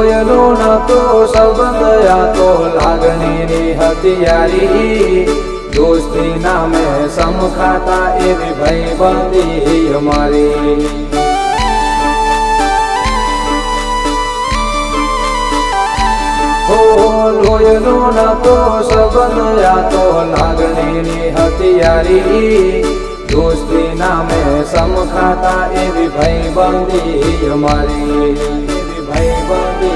લોયનો નતો સંબંધ આ તો લાગણીની હથિયારી દોસ્તી નામે સમખાતા એવી ભાઈબંધી અમારી લોયનો નતો સંબંધ આ તો લાગણીની હથિયારી દોસ્તી નામે સમખાતા એવી ભાઈબંધી અમારી એવી ભાઈબંધી